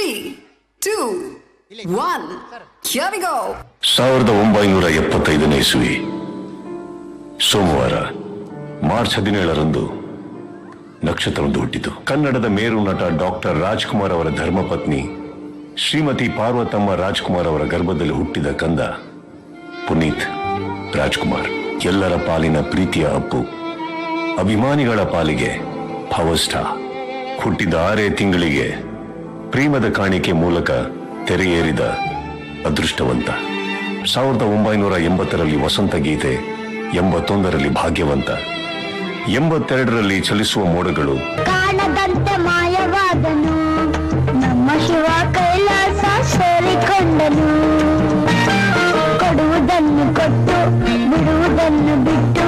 3, 2, 1, here we go. 1975 ಇಸ್ವಿ ಸೋಮವಾರ March 17ರಂದು ನಕ್ಷತ್ರವೊಂದು ಹುಟ್ಟಿತು. ಕನ್ನಡದ ಮೇರು ನಟ ಡಾಕ್ಟರ್ ರಾಜ್ಕುಮಾರ್ ಅವರ ಧರ್ಮಪತ್ನಿ ಶ್ರೀಮತಿ ಪಾರ್ವತಮ್ಮ ರಾಜ್ಕುಮಾರ್ ಅವರ ಗರ್ಭದಲ್ಲಿ ಹುಟ್ಟಿದ ಕಂದ ಪುನೀತ್ ರಾಜ್ಕುಮಾರ್. ಎಲ್ಲರ ಪಾಲಿನ ಪ್ರೀತಿಯ ಅಪ್ಪು, ಅಭಿಮಾನಿಗಳ ಪಾಲಿಗೆ ಪವರ್ ಸ್ಟಾರ್. ಹುಟ್ಟಿದ 6 ತಿಂಗಳಿಗೆ ಪ್ರೇಮದ ಕಾಣಿಕೆ ಮೂಲಕ ತೆರೆಯೇರಿದ ಅದೃಷ್ಟವಂತ. 1980ರಲ್ಲಿ ವಸಂತ ಗೀತೆ, 81ರಲ್ಲಿ ಭಾಗ್ಯವಂತ, 82ರಲ್ಲಿ ಚಲಿಸುವ ಮೋಡಗಳು, ಕಾಣದಂತೆ ಮಾಯವಾದನು ನಮ್ಮ ಶಿವ ಕೈಲಾಸ ಸೇರಿಕೊಂಡನು. ಕೊಡುವುದನ್ನು ಕೊಟ್ಟು ಬಿಡುವುದನ್ನು ಬಿಟ್ಟು,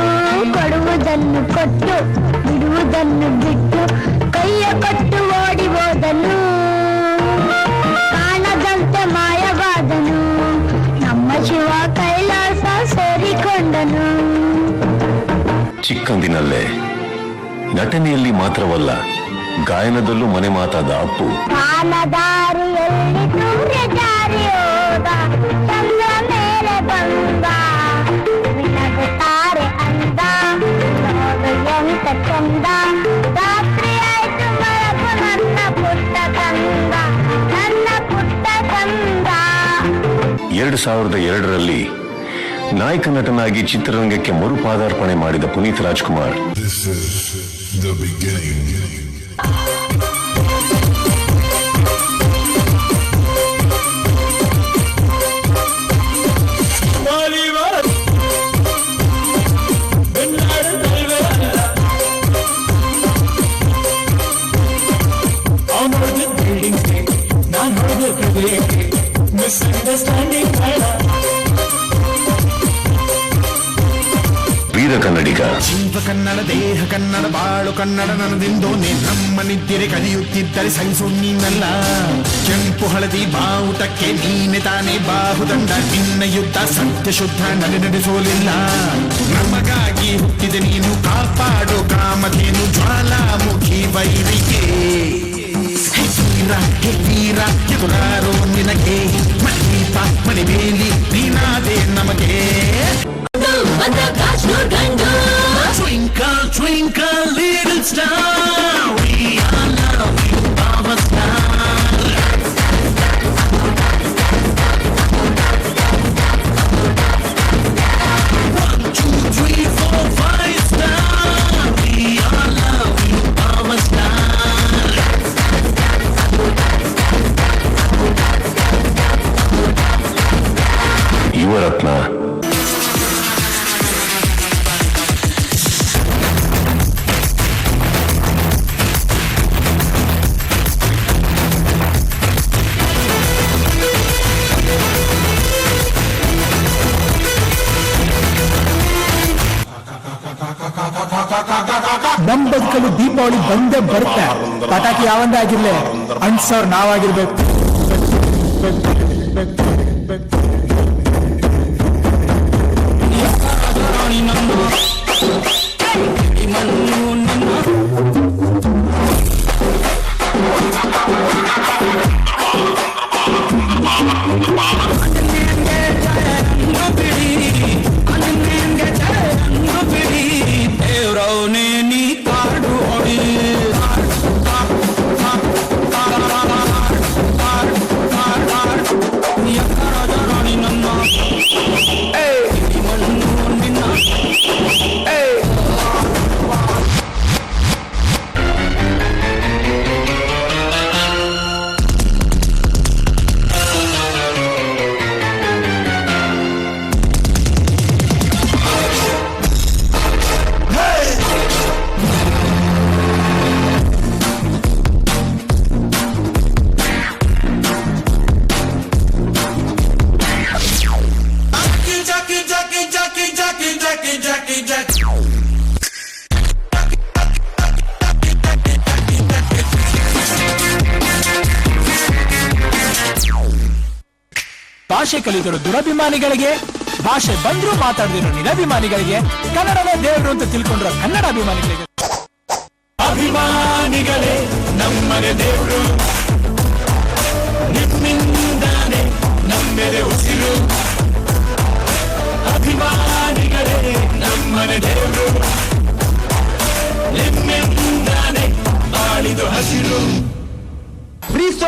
ಕೊಡುವುದನ್ನು ಕೊಟ್ಟು ಬಿಡುವುದನ್ನು ಬಿಟ್ಟು, ಕೈಯ ಕೊಟ್ಟು ಓಡಿ ಹೋದನು. ಕಾಣದಂತೆ ಮಾಯವಾದನು ನಮ್ಮ ಶಿವ ಕೈಲಾಸ ಸೇರಿಕೊಂಡನು. ಚಿಕ್ಕಂದಿನಲ್ಲೇ ನಟನೆಯಲ್ಲಿ ಮಾತ್ರವಲ್ಲ, ಗಾಯನದಲ್ಲೂ ಮನೆ ಮಾತಾದ ಅಪ್ಪು. ದಾರಿಯಲ್ಲಿ ದೂರ ಜಾರಿ ಹೋದ, ಚಂದ್ರ ಮೇಲೆ ಬಂದ, ತಾರೆ ಅಂದ, ನೋಡು ಎಂತ ಚಂದ. ರಾತ್ರಿ ಆಯ್ತು ಮರಗು ನನ್ನ ಪುಟ್ಟ ಕಂದ, ನನ್ನ ಪುಟ್ಟ ಕಂದ. 2002ರಲ್ಲಿ ನಾಯಕ ನಟನಾಗಿ ಚಿತ್ರರಂಗಕ್ಕೆ ಮರುಪಾದಾರ್ಪಣೆ ಮಾಡಿದ ಪುನೀತ್ ರಾಜ್ಕುಮಾರ್ ವೀರ ಕನ್ನಡಿಗ. ಜೀವ ಕನ್ನಡ, ದೇಹ ಕನ್ನಡ, ಬಾಳು ಕನ್ನಡ ನನ್ನದೆಂದೋನೆ. ನಮ್ಮ ನಿದ್ದೆ ಕಲಿಯುತ್ತಿದ್ದರೆ ಸಹಿಸು ನೀನಲ್ಲ. ಕೆಂಪು ಹಳದಿ ಬಾವುಟಕ್ಕೆ ನೀನೆ ತಾನೇ ಬಾಹುದಂಡ. ನಿನ್ನ ಯುದ್ಧ ಸತ್ಯ ಶುದ್ಧ ನಡೆಸೋಲಿಲ್ಲ. ನಮಗಾಗಿ ಹುಟ್ಟಿದ ನೀನು ಕಾಪಾಡು ಕಾಮಧೇನು ಜ್ವಾಲಾಮುಖಿ ವೈರಿಗೆ. ವೀರ ಎದುರಾರೋ ನಿನಗೆ ಮಣಿಪ ಮಣಿಬೇಲಿ ನೀನಾದೆ ನಮಗೆ. Twinkle, twinkle, little star, we all love you, our star. 1, 2, 3, 4, 5 star, we all love you, our star. Yuvarathna ನಮ್ ಬದುಕಲ್ಲಿ ದೀಪಾವಳಿ ಬಂದೇ ಬರುತ್ತೆ. ಪಟಾಕಿ ಯಾವಂದೇ ಆಗಿರ್ಲಿ, ಅನ್ಸೋರ್ ನಾವಾಗಿರ್ಬೇಕು. ಭಾಷೆ ಕಲಿತರು ದುರಭಿಮಾನಿಗಳಿಗೆ, ಭಾಷೆ ಬಂದ್ರು ಮಾತಾಡಿದ್ರು ನಿರಭಿಮಾನಿಗಳಿಗೆ, ಕನ್ನಡವೇ ದೇವರು ಅಂತ ತಿಳ್ಕೊಂಡ್ರ ಕನ್ನಡ ಅಭಿಮಾನಿಗಳಿಗೆ. ಅಭಿಮಾನಿಗಳೇ ನಮ್ಮನೆ ದೇವರು.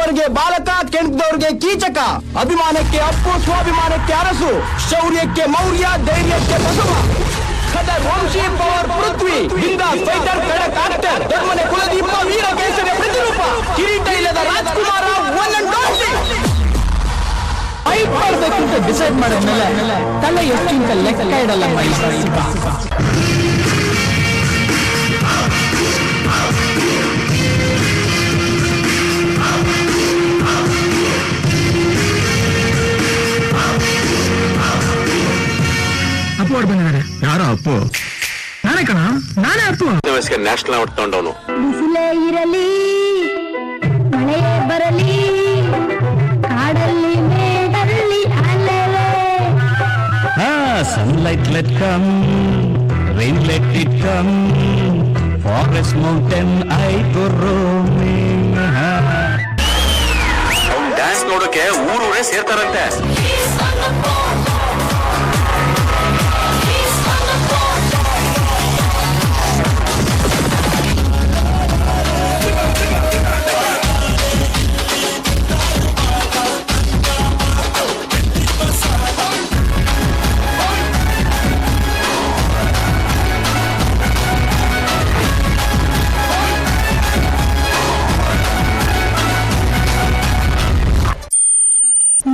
ಬಾಲದವರಿಗೆ ಬಾಲಕ, ಕೆಣಕದವರಿಗೆ ಕೀಚಕ. ಅಭಿಮಾನಕ್ಕೆ ಅಪ್ಪು, ಸ್ವಾಭಿಮಾನಕ್ಕೆ ಅರಸು, ಶೌರ್ಯಕ್ಕೆ ಮೌರ್ಯ, ಧೈರ್ಯಕ್ಕೆ ಬಸವ. ಖದರ್ ವಂಶಿ, ಪವರ್ ಪೃಥ್ವಿ, ಬಿಂದಾಸ್ ಫೈಟರ್, ಖಡಕ್ ಆಕ್ಟರ್, ಧರ್ಮನೆ ಕುಲದೀಪ, ವೀರ ಕೇಸರಿ ಪ್ರತಿರೂಪ, ಕಿರೀಟ ಇಲ್ಲದ Rajkumar, one and only. Fight ಮಾಡಬೇಕು ಅಂತ ಡಿಸೈಡ್ ಮಾಡಿದ್ಮೇಲೆ ತಲೆ ಎಷ್ಟಿಂತ ಲೆಕ್ಕ ಇಡಲ್ಲ. ಅಪ್ಪು ಅವ್ರು ಬಂದಿದ್ದಾರೆ. ಯಾರೋ ಅಪ್ಪು? ನಾನೇ ಕಣ, ನಾನೇ ಅಪ್ಪು. ನ್ಯಾಷನಲ್ ಅವಾರ್ಡ್ ತಗೊಂಡವನು. ಬಿಸಿಲೇ ಇರಲಿ, ಮಳೆಯೇ ಬರಲಿ, ಕಾಡಲ್ಲಿ ಮೇಡಲ್ಲಿ ಅಲೆಲೆ. Sunlight let come, rain let it come, forest mountain I go roaming. Dance ನೋಡೋಕೆ ಊರೂರೇ ಸೇರ್ತಾರಂತೆ.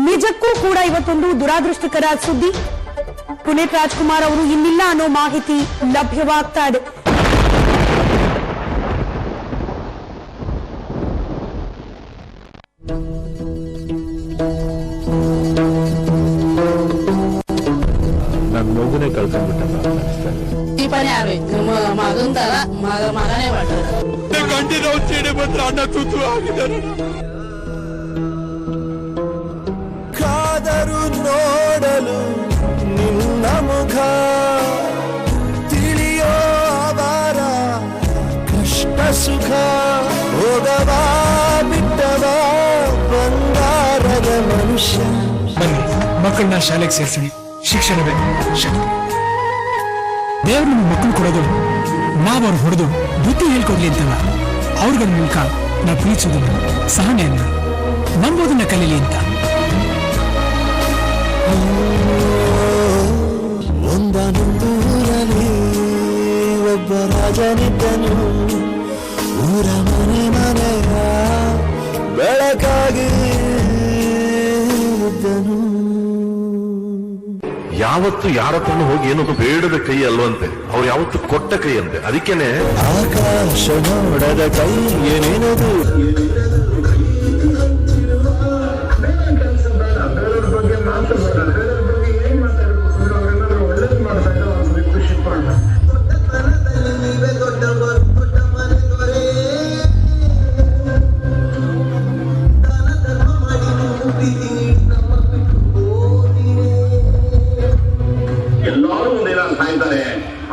ನಿಜಕ್ಕೂ ಕೂಡ ಇವತ್ತೊಂದು ದುರಾದೃಷ್ಟಕರ ಸುದ್ದಿ. ಪುನೀತ್ ರಾಜ್ಕುಮಾರ್ ಅವರು ಇನ್ನಿಲ್ಲ ಅನ್ನೋ ಮಾಹಿತಿ ಲಭ್ಯವಾಗ್ತಾ ಇದೆ. ನನ್ನ ಮಗುನೇ ಕಳ್ಕೊಂಡ್ಬಿಟ್ಟಲ್ಲ. ಮಗನ್ ತರ ಮಗನೇ ಗಂಡಿನ ಚೇಡೆ ಮಾತ್ರ ಅಣ್ಣ ತೂತು ಆಗಿದ್ದಾರೆ. ಕಾದರು ನೋಡಲು ನಿನ್ನ ಮುಖ, ತಿಳಿಯೋ ಅವರ ಕಷ್ಟ ಸುಖ, ಹೋಗವಾ ಬಿಟ್ಟವ ಬಂಗಾರದ ಮನುಷ್ಯ. ಬನ್ನಿ, ಮಕ್ಕಳನ್ನ ಶಾಲೆಗೆ ಸೇರಿಸಿ. ಶಿಕ್ಷಣವೇ ಶಕ್ತಿ. ದೇವ್ರು ನಮ್ಗೆ ಮಕ್ಕಳು ಕೊಡೋದು ನಾವ್ ಅವ್ರು ಹೊಡೆದು ಬುದ್ಧಿ ಹೇಳ್ಕೊಡ್ಲಿ ಅಂತಲ್ಲ, ಅವ್ರಗಳ ಮೂಲಕ ನಾವು ಪ್ರೀತಿಸೋದನ್ನ, ಸಹನೆಯನ್ನ, ನಂಬೋದನ್ನ ಕಲೀಲಿ ಅಂತ. ಒಂದನೊಂದೂರಲ್ಲಿ ಒಬ್ಬ ರಾಜನಿದ್ದನು, ಊರ ಮನೆ ಮನೆಯ ಬೆಳಕಾಗಿ ಇದ್ದನು. ಯಾವತ್ತು ಯಾರ ಹತ್ರ ಹೋಗಿ ಏನೊಂದು ಬೇಡದ ಕೈ ಅಲ್ವಂತೆ, ಅವ್ರು ಯಾವತ್ತು ಕೊಟ್ಟ ಕೈ ಅಂತೆ. ಅದಕ್ಕೇನೆ ಆಕಾಶ ನೋಡದ ಕೈ ಏನೇನದು. ಎಲ್ಲರೂ ಒಂದಿನ ಸಾಯ್ತಾರೆ,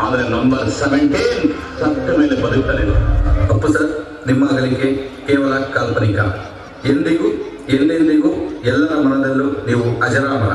ಆದ್ರೆ ನಂಬರ್ 17 ಸತ್ತ ಮೇಲೆ ಬದುಕ್ತಾನೆ. ತಪ್ಪು ಸರ್, ನಿಮ್ಮ ಅಗಲಿಕೆ ಕೇವಲ ಕಾಲ್ಪನಿಕ. ಎಂದಿಗೂ ಎಲ್ಲೆಂದಿಗೂ ಎಲ್ಲರ ಮನದಲ್ಲೂ ನೀವು ಅಜರಾಮರ.